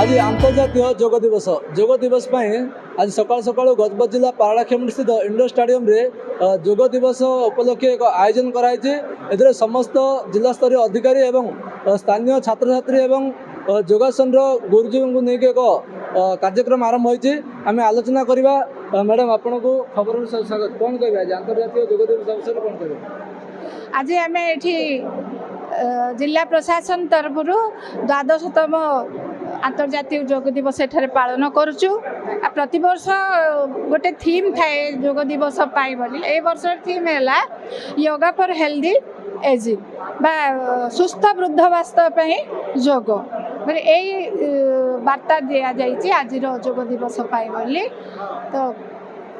आज अंतर्जातीय योग दिवस आज सकाल सकाल गजपत जिला पाराड़ाखेमुंडी स्थित इंडोर स्टाडियम रे योग दिवस उपलक्षे एक आयोजन कराई। समस्त जिला स्तरीय अधिकारी एवं स्थानीय छात्र छात्री एवं योगासन गुरुजी को लेकिन एक कार्यक्रम आरंभ होती। आम आलोचना करवा। मैडम आपन को खबर स्वागत। कौन कह आज अंतर्जातीय योग दिवस अवसर कौन कह आज आम ये जिला प्रशासन तरफ द्वादशतम अंतर्जातीय योग दिवस एठारे पालन करुचु। प्रतिवर्ष गोटे थीम थाए योग दिवस पाई बोली ए वर्ष थीम है योगा फॉर हेल्दी एजिंग बा सुस्थ वृद्धावस्था योग मैंने यही वार्ता दि जाइए आज योग दिवस पाई बोली। तो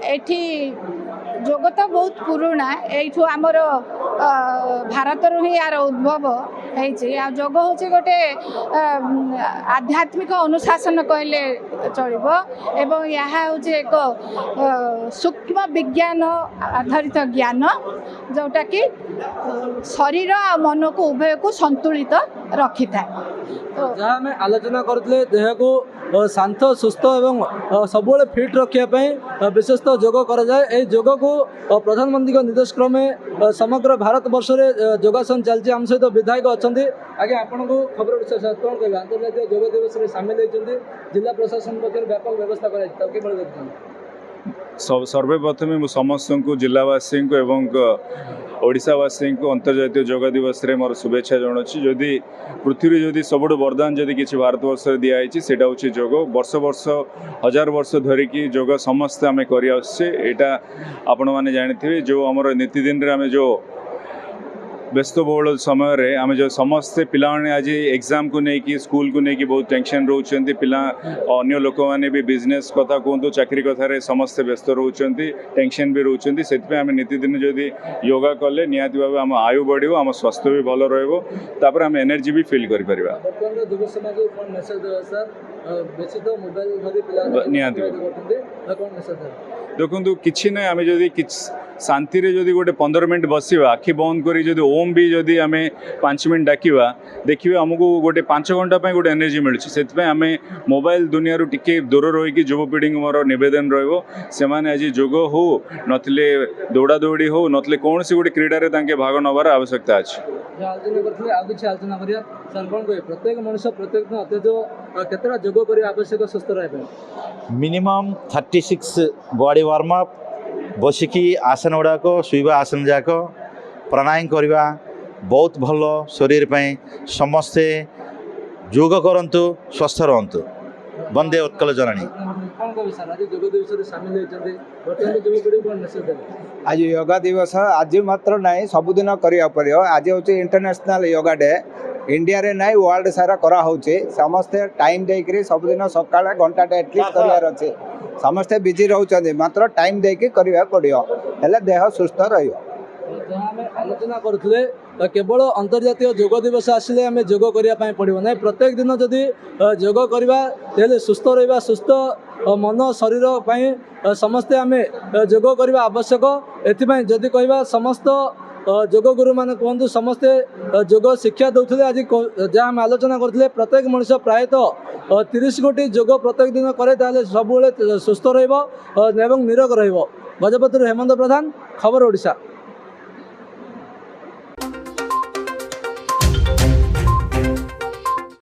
एठी योग तो बहुत पुराना यू आमर भारत ही यार उद्भव योग हूँ गोटे आध्यात्मिक अनुशासन कहले चलो एवं यह हूँ एक सूक्ष्म विज्ञान आधारित ज्ञान जोटा कि शरीर और मन को उभय को संतुलित रखी था। तो जहाँ आम आलोचना करते देह को शांत सुस्थ एवं सब फिट रखापी विशेषतः योग कराए। योग को प्रधानमंत्री निर्देश क्रमे समग्र भारत वर्ष में योगासन चलती। आम सहित विधायक अच्छा आगे आपण को खबर कौन कह अंतर्जातीय योग दिवस में सामिल होती जिला प्रशासन पक्ष व्यापक व्यवस्था कर सर्वप्रथम समस्त को जिलावासी को एवं ओडिशावासी को अंतर्जातीय योग दिवस रे मोर शुभेच्छा जनाऊँगी। जदि पृथ्वी जदि सबुठ वरदान जदि किसी भारतवर्ष दिखाई सेटा हूँ योग। वर्ष वर्ष हजार वर्ष धरिकी योग समस्ते आम कर आपण मैंने जानी जो आम नीतिदिन आम जो व्यस्तबहुल समय रे आम जो समस्ते पिला आज एग्जाम को लेकिन स्कूल को लेकिन बहुत टेंशन रोचे। पिला अन्य लोक मैंने भी बिजनेस कथा कहतु चाकरी कथार समस्ते व्यस्त रोच टेंशन भी रोचे। से आम नीतिदिन जदि योगा कले निहाती भाव आम आयु बढ़ आम स्वास्थ्य भी भल रहा आम एनर्जी भी फिल कर देखो किसी ना आम जदि शांति जदि गोटे 15 मिनट बसवा आखि बंद करी जदि ओम भी जदि आम 5 मिनट डाकिवा देखिए आमको गोटे 5 घंटा गोटे एनर्जी मिलूँ। से आम मोबाइल दुनिया टिके दूर रही युवपीढ़ी मोर नवेदन रही आज योग हो नथिले दौड़ा दौड़ी हो नथिले कौन सी गोटे क्रीडार भाग नबार आवश्यकता अच्छी। आलोचना प्रत्येक मनुष्य प्रत्येक दिन अत्यधिक केतटा योग करने आवश्यक सुस्थ रहा मिनिमम 36 बॉडी वार्म अप बसिकी आसन गुड़ाक शुवा आसन जाक प्राणायाम करवा बहुत भल शरीर पे समस्ते योग करंतु स्वस्थ रहंतु। वंदे उत्कल जननी। आज योगा दिवस आज मात्र ना सबुदिन करिया पड़ियो। आज हूँ इंटरनेशनल योगा डे इंडिया रे ना वर्ल्ड सारा करा होचे। समस्ते टाइम देकरी सबुदिन सकाळे घंटाटे एटलिस्ट करियार अच्छे। समस्ते बिजी रहउछन्ते मात्र टाइम देके करिया पड़ियो हेले देह सुस्थ रहियो। आलोचना करुले केवल अंतर्जातीय योग दिवस आसिले आम योग करने पड़ो ना प्रत्येक दिन जदि योग करवा सुस्थ रहा सुस्थ मन शरीर पर समस्ते आम योग करने आवश्यक। एथिपाई जदि कहवा समस्त योग गुरु मान कहतु समस्ते योग शिक्षा दौले। आज जहाँ आम आलोचना करते प्रत्येक मनुष्य प्रायतः 30 कोटी योग प्रत्येक दिन करे सब सुस्थ रहिबो एवं निरोग रहिबो। गजपति हेमंत प्रधान, खबर ओडिशा।